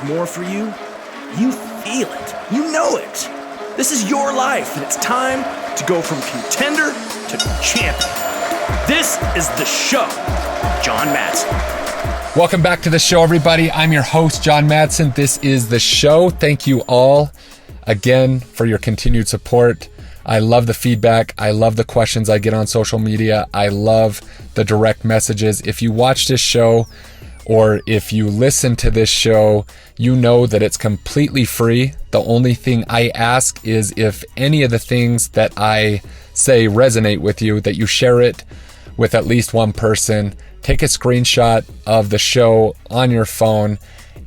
more for you, you feel it. You know it. This is your life, and it's time to go from contender to champion. This is The Show with John Madsen. Welcome back to The Show, everybody. I'm your host, John Madsen. This is The Show. Thank you all again for your continued support. I love the feedback. I love the questions I get on social media. I love the direct messages. If you watch this show or if you listen to this show, you know that it's completely free. The only thing I ask is if any of the things that I say resonate with you, that you share it with at least one person. Take a screenshot of the show on your phone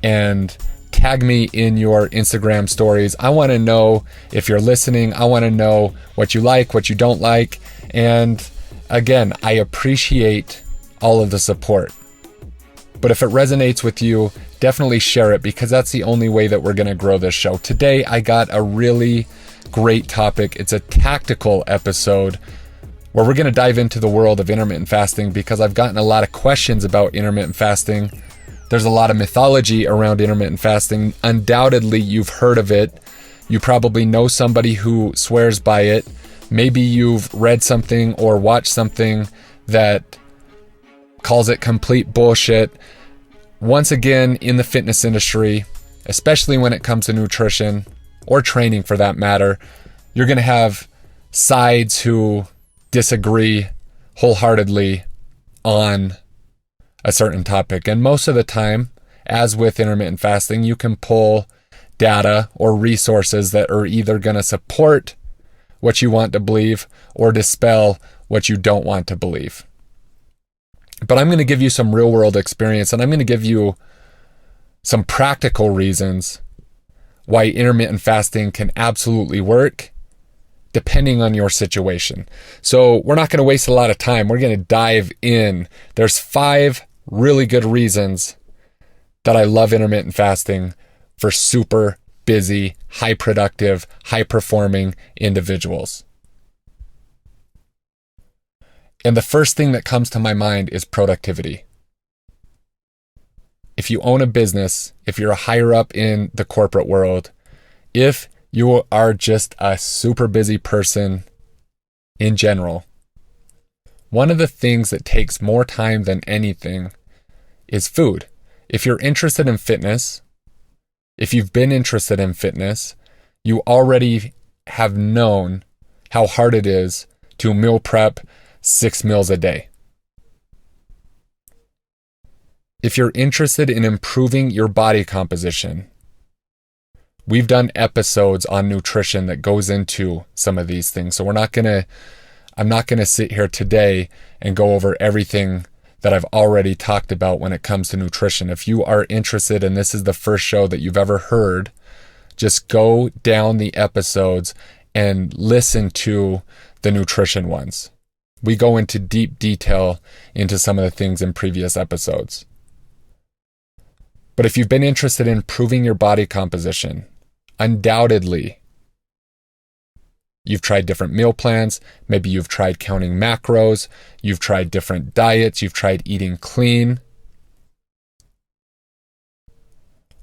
and tag me in your Instagram stories. I want to know if you're listening. I want to know what you like, what you don't like. And again, I appreciate all of the support. But if it resonates with you, definitely share it, because that's the only way that we're going to grow this show. Today, I got a really great topic. It's a tactical episode where we're going to dive into the world of intermittent fasting, because I've gotten a lot of questions about intermittent fasting. There's a lot of mythology around intermittent fasting. Undoubtedly, you've heard of it. You probably know somebody who swears by it. Maybe you've read something or watched something that calls it complete bullshit. Once again, in the fitness industry, especially when it comes to nutrition or training for that matter, you're going to have sides who disagree wholeheartedly on a certain topic. And most of the time, as with intermittent fasting, you can pull data or resources that are either going to support what you want to believe or dispel what you don't want to believe. But I'm going to give you some real world experience, and I'm going to give you some practical reasons why intermittent fasting can absolutely work depending on your situation. So we're not going to waste a lot of time. We're going to dive in. There's 5 really good reasons that I love intermittent fasting for super busy, high productive, high performing individuals. And the first thing that comes to my mind is productivity. If you own a business, if you're a higher up in the corporate world, if you are just a super busy person in general, one of the things that takes more time than anything is food. If you're interested in fitness, if you've been interested in fitness, you already have known how hard it is to meal prep 6 meals a day. If you're interested in improving your body composition, we've done episodes on nutrition that goes into some of these things. So I'm not going to sit here today and go over everything that I've already talked about when it comes to nutrition. If you are interested and this is the first show that you've ever heard, just go down the episodes and listen to the nutrition ones. We go into deep detail into some of the things in previous episodes. But if you've been interested in improving your body composition, undoubtedly, you've tried different meal plans. Maybe you've tried counting macros. You've tried different diets. You've tried eating clean.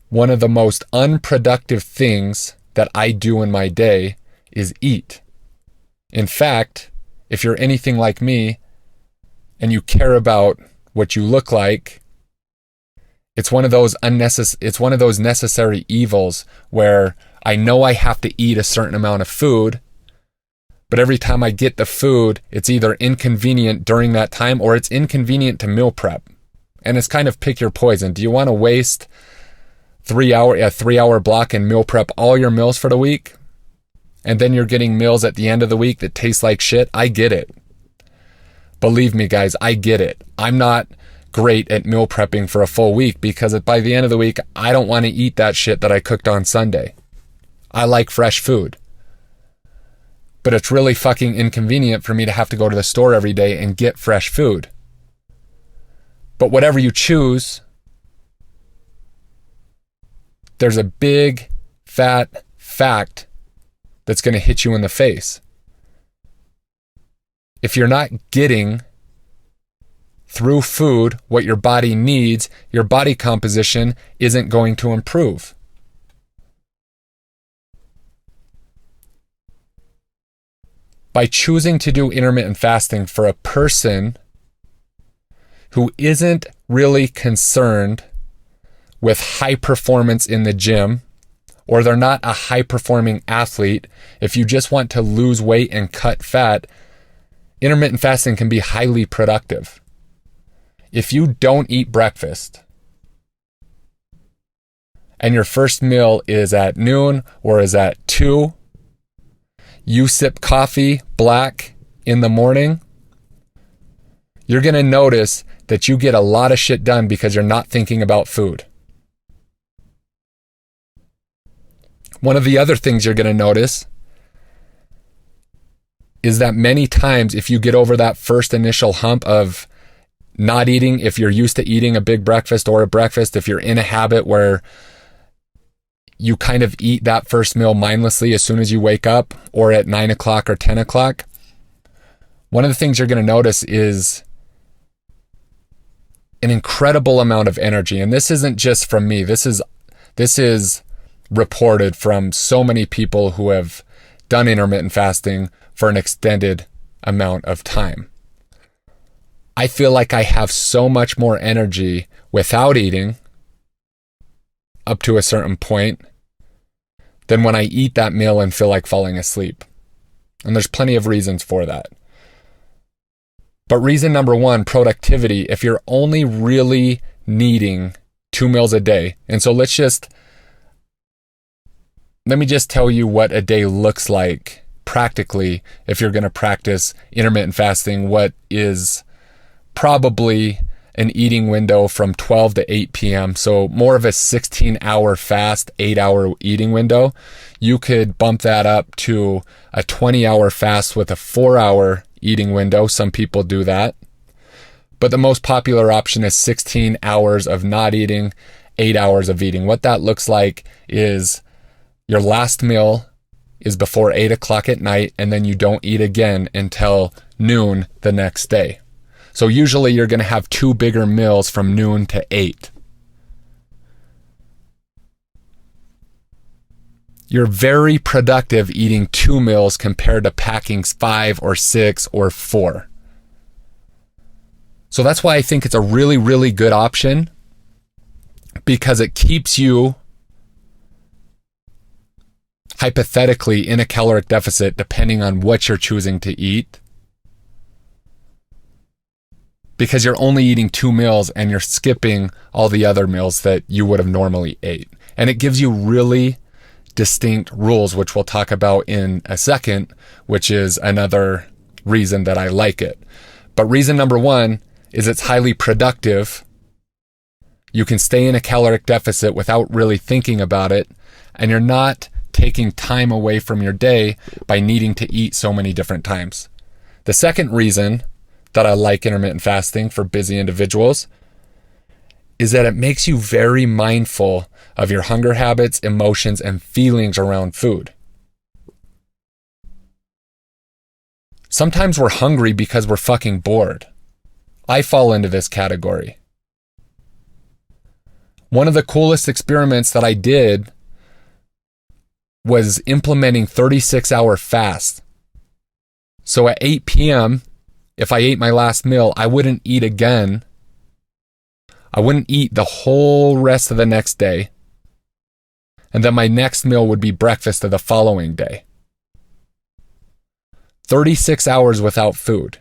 One of the most unproductive things that I do in my day is eat. In fact, if you're anything like me and you care about what you look like, it's one of those necessary evils where I know I have to eat a certain amount of food, but every time I get the food, it's either inconvenient during that time or it's inconvenient to meal prep. And it's kind of pick your poison. Do you want to waste a 3-hour block and meal prep all your meals for the week? And then you're getting meals at the end of the week that taste like shit? I get it. Believe me, guys, I get it. I'm not great at meal prepping for a full week because by the end of the week, I don't want to eat that shit that I cooked on Sunday. I like fresh food. But it's really fucking inconvenient for me to have to go to the store every day and get fresh food. But whatever you choose, there's a big, fat fact that's going to hit you in the face. If you're not getting through food what your body needs, your body composition isn't going to improve. By choosing to do intermittent fasting for a person who isn't really concerned with high performance in the gym, or they're not a high performing athlete, if you just want to lose weight and cut fat, intermittent fasting can be highly productive. If you don't eat breakfast and your first meal is at noon or is at 2, you sip coffee black in the morning, you're going to notice that you get a lot of shit done because you're not thinking about food. One of the other things you're going to notice is that many times if you get over that first initial hump of not eating, if you're used to eating a big breakfast or a breakfast, if you're in a habit where you kind of eat that first meal mindlessly as soon as you wake up or at 9 o'clock or 10 o'clock, one of the things you're going to notice is an incredible amount of energy. And this isn't just from me. This is reported from so many people who have done intermittent fasting for an extended amount of time. I feel like I have so much more energy without eating up to a certain point than when I eat that meal and feel like falling asleep. And there's plenty of reasons for that. But reason number one, productivity, if you're only really needing 2 meals a day, and so let me just tell you what a day looks like practically if you're going to practice intermittent fasting, what is probably an eating window from 12 to 8 p.m. So more of a 16-hour fast, 8-hour eating window. You could bump that up to a 20-hour fast with a 4-hour eating window. Some people do that. But the most popular option is 16 hours of not eating, 8 hours of eating. What that looks like is your last meal is before 8 o'clock at night, and then you don't eat again until noon the next day. So usually you're going to have 2 bigger meals from noon to 8. You're very productive eating 2 meals compared to packing 5 or 6 or 4. So that's why I think it's a really, really good option, because it keeps you hypothetically in a caloric deficit depending on what you're choosing to eat, because you're only eating 2 meals and you're skipping all the other meals that you would have normally ate. And it gives you really distinct rules, which we'll talk about in a second, which is another reason that I like it. But reason number one is it's highly productive. You can stay in a caloric deficit without really thinking about it, and you're not taking time away from your day by needing to eat so many different times. The second reason that I like intermittent fasting for busy individuals is that it makes you very mindful of your hunger habits, emotions, and feelings around food. Sometimes we're hungry because we're fucking bored. I fall into this category. One of the coolest experiments that I did was implementing 36-hour fast. So at 8 p.m., if I ate my last meal, I wouldn't eat again. I wouldn't eat the whole rest of the next day. And then my next meal would be breakfast of the following day. 36 hours without food.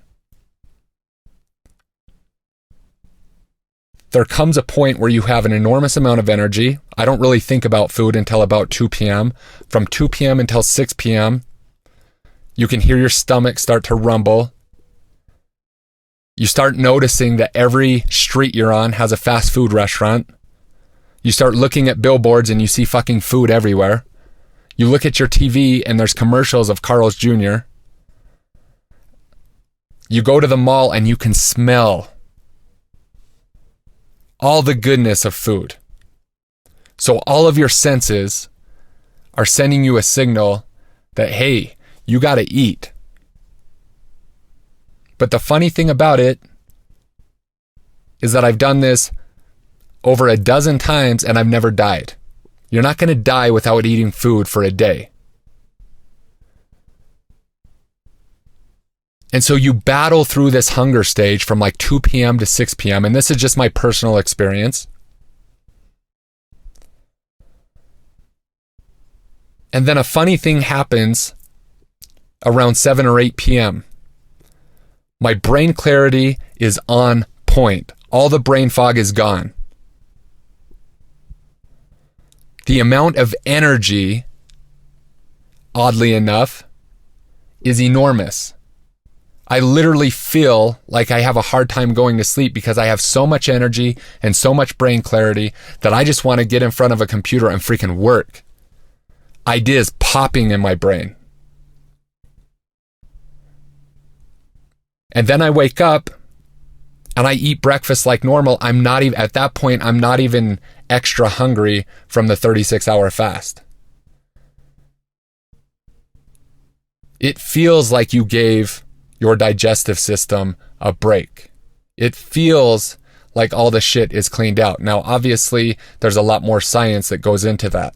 There comes a point where you have an enormous amount of energy. I don't really think about food until about 2 p.m. From 2 p.m. until 6 p.m., you can hear your stomach start to rumble. You start noticing that every street you're on has a fast food restaurant. You start looking at billboards and you see fucking food everywhere. You look at your TV and there's commercials of Carl's Jr. You go to the mall and you can smell all the goodness of food. So all of your senses are sending you a signal that, hey, you got to eat. But the funny thing about it is that I've done this over a dozen times and I've never died. You're not going to die without eating food for a day. And so you battle through this hunger stage from like 2 p.m. to 6 p.m. And this is just my personal experience. And then a funny thing happens around 7 or 8 p.m. My brain clarity is on point. All the brain fog is gone. The amount of energy, oddly enough, is enormous. I literally feel like I have a hard time going to sleep because I have so much energy and so much brain clarity that I just want to get in front of a computer and freaking work. Ideas popping in my brain. And then I wake up and I eat breakfast like normal. I'm not even, at that point, I'm not even extra hungry from the 36-hour fast. It feels like you gave your digestive system a break. It feels like all the shit is cleaned out. Now, obviously, there's a lot more science that goes into that.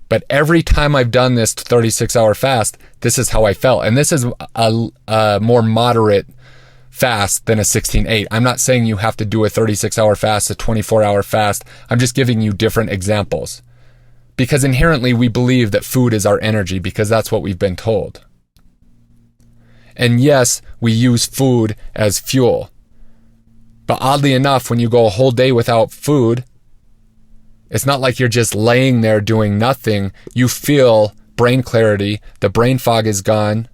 But every time I've done this 36-hour fast, this is how I felt. And this is a more moderate fast than a 16-8. I'm not saying you have to do a 36-hour fast, a 24-hour fast. I'm just giving you different examples. Because inherently we believe that food is our energy because that's what we've been told. And yes, we use food as fuel. But oddly enough, when you go a whole day without food, it's not like you're just laying there doing nothing. You feel brain clarity, the brain fog is gone,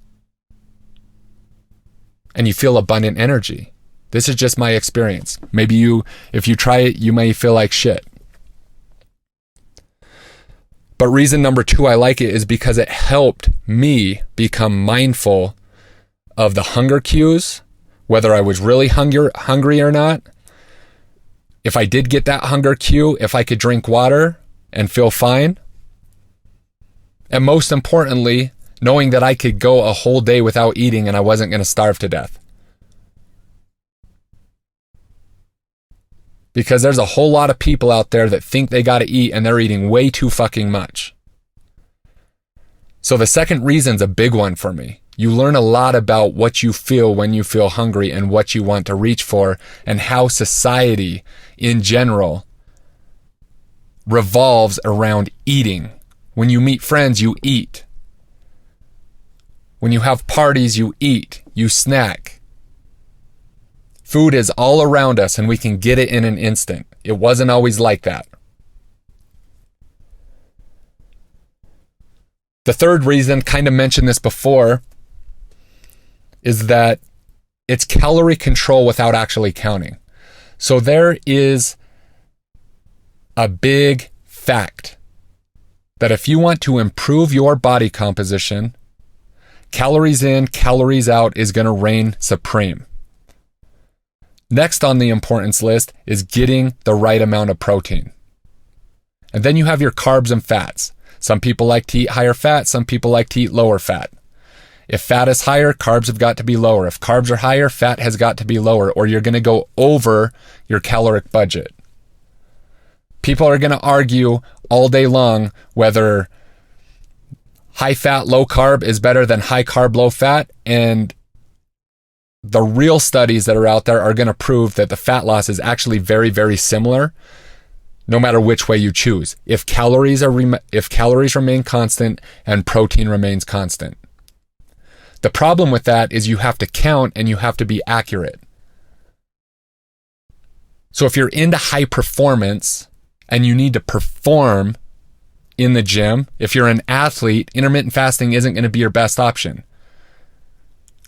and you feel abundant energy. This is just my experience. Maybe if you try it, you may feel like shit. But reason number 2 I like it is because it helped me become mindful of the hunger cues, whether I was really hungry or not. If I did get that hunger cue, if I could drink water and feel fine. And most importantly, knowing that I could go a whole day without eating and I wasn't going to starve to death. Because there's a whole lot of people out there that think they got to eat and they're eating way too fucking much. So the second reason's a big one for me. You learn a lot about what you feel when you feel hungry and what you want to reach for and how society in general revolves around eating. When you meet friends, you eat. When you have parties, you eat, you snack. Food is all around us and we can get it in an instant. It wasn't always like that. The third reason, kind of mentioned this before, is that it's calorie control without actually counting. So there is a big fact that if you want to improve your body composition, calories in, calories out is going to reign supreme. Next on the importance list is getting the right amount of protein. And then you have your carbs and fats. Some people like to eat higher fat, some people like to eat lower fat. If fat is higher, carbs have got to be lower. If carbs are higher, fat has got to be lower, or you're going to go over your caloric budget. People are going to argue all day long whether high fat, low carb is better than high carb, low fat, and the real studies that are out there are going to prove that the fat loss is actually very, very similar, no matter which way you choose. If calories remain constant and protein remains constant. The problem with that is you have to count and you have to be accurate. So if you're into high performance and you need to perform in the gym, if you're an athlete, intermittent fasting isn't going to be your best option.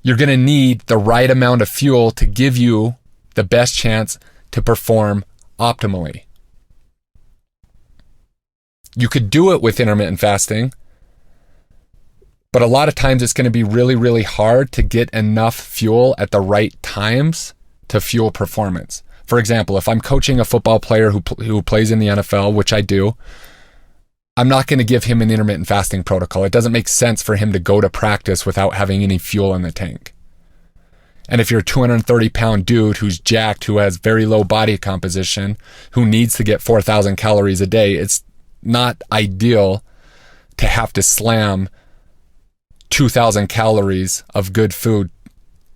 You're going to need the right amount of fuel to give you the best chance to perform optimally. You could do it with intermittent fasting, but a lot of times it's going to be really, really hard to get enough fuel at the right times to fuel performance. For example, if I'm coaching a football player who plays in the NFL, which I do, I'm not going to give him an intermittent fasting protocol. It doesn't make sense for him to go to practice without having any fuel in the tank. And if you're a 230-pound dude who's jacked, who has very low body composition, who needs to get 4,000 calories a day, it's not ideal to have to slam 2,000 calories of good food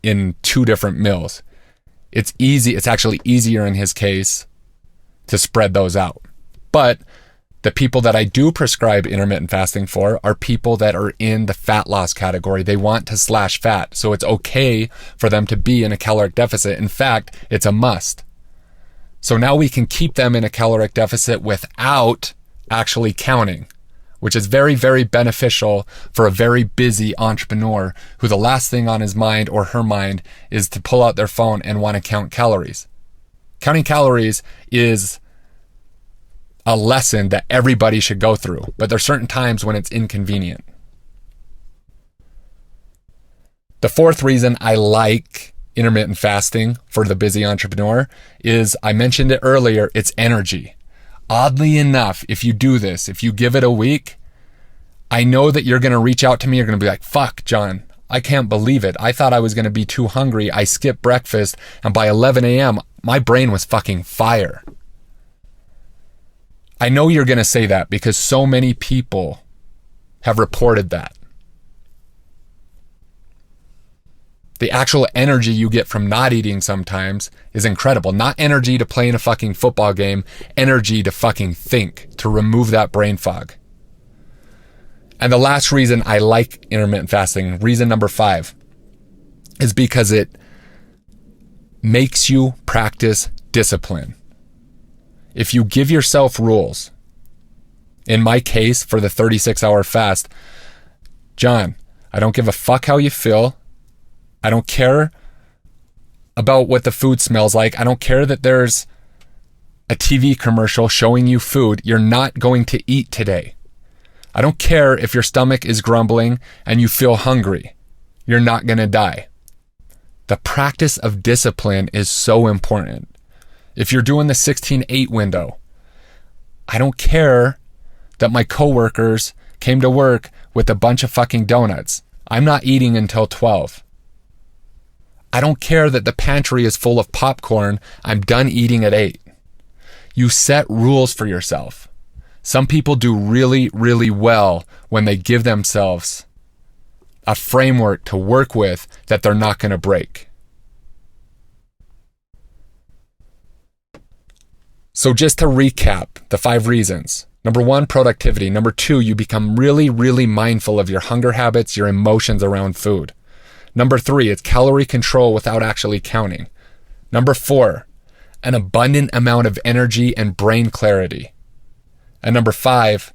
in 2 different meals. It's actually easier in his case to spread those out. But the people that I do prescribe intermittent fasting for are people that are in the fat loss category. They want to slash fat. So it's okay for them to be in a caloric deficit. In fact, it's a must. So now we can keep them in a caloric deficit without actually counting, which is very, very beneficial for a very busy entrepreneur who the last thing on his mind or her mind is to pull out their phone and want to count calories. Counting calories is a lesson that everybody should go through, but there's certain times when it's inconvenient. The 4th reason I like intermittent fasting for the busy entrepreneur is, I mentioned it earlier, it's energy. Oddly enough, if you do this, if you give it a week, I know that you're going to reach out to me. You're going to be like, fuck, John, I can't believe it. I thought I was going to be too hungry. I skipped breakfast, and by 11 a.m., my brain was fucking fire. I know you're going to say that because so many people have reported that. The actual energy you get from not eating sometimes is incredible. Not energy to play in a fucking football game, energy to fucking think, to remove that brain fog. And the last reason I like intermittent fasting, reason number 5, is because it makes you practice discipline. If you give yourself rules, in my case, for the 36-hour fast, John, I don't give a fuck how you feel. I don't care about what the food smells like. I don't care that there's a TV commercial showing you food. You're not going to eat today. I don't care if your stomach is grumbling and you feel hungry. You're not going to die. The practice of discipline is so important. If you're doing the 16-8 window, I don't care that my coworkers came to work with a bunch of fucking donuts. I'm not eating until 12. I don't care that the pantry is full of popcorn. I'm done eating at 8. You set rules for yourself. Some people do really, really well when they give themselves a framework to work with that they're not going to break. So just to recap the 5 reasons. Number 1, productivity. Number 2, you become really, really mindful of your hunger habits, your emotions around food. Number 3, it's calorie control without actually counting. Number 4, an abundant amount of energy and brain clarity. And number 5,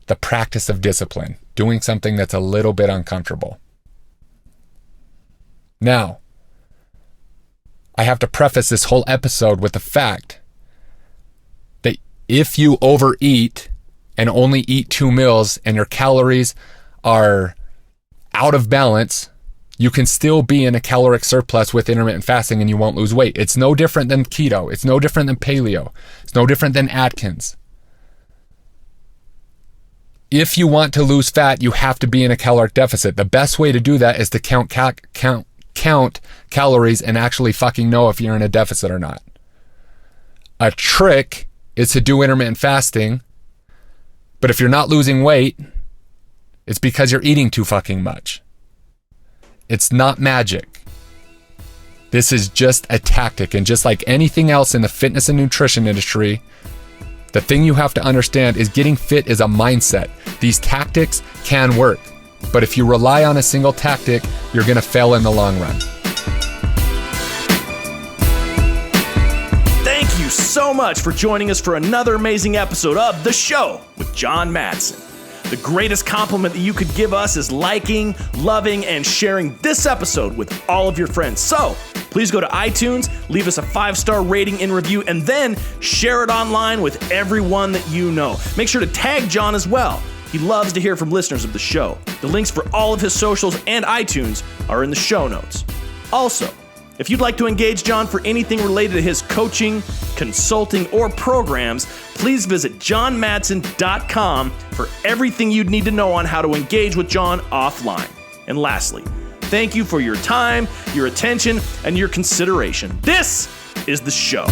the practice of discipline, doing something that's a little bit uncomfortable. Now, I have to preface this whole episode with the fact that if you overeat and only eat 2 meals and your calories are out of balance, you can still be in a caloric surplus with intermittent fasting and you won't lose weight. It's no different than keto. It's no different than paleo. It's no different than Atkins. If you want to lose fat, you have to be in a caloric deficit. The best way to do that is to count calories and actually fucking know if you're in a deficit or not. A trick is to do intermittent fasting, but if you're not losing weight, it's because you're eating too fucking much. It's not magic. This is just a tactic, and just like anything else in the fitness and nutrition industry, the thing you have to understand is getting fit is a mindset. These tactics can work, but if you rely on a single tactic, you're going to fail in the long run. Thank you so much for joining us for another amazing episode of The Show with John Madsen. The greatest compliment that you could give us is liking, loving, and sharing this episode with all of your friends. So please go to iTunes, leave us a 5-star rating and review, and then share it online with everyone that you know. Make sure to tag John as well. He loves to hear from listeners of the show. The links for all of his socials and iTunes are in the show notes. Also, if you'd like to engage John for anything related to his coaching, consulting, or programs, please visit johnmadsen.com for everything you'd need to know on how to engage with John offline. And lastly, thank you for your time, your attention, and your consideration. This is the show.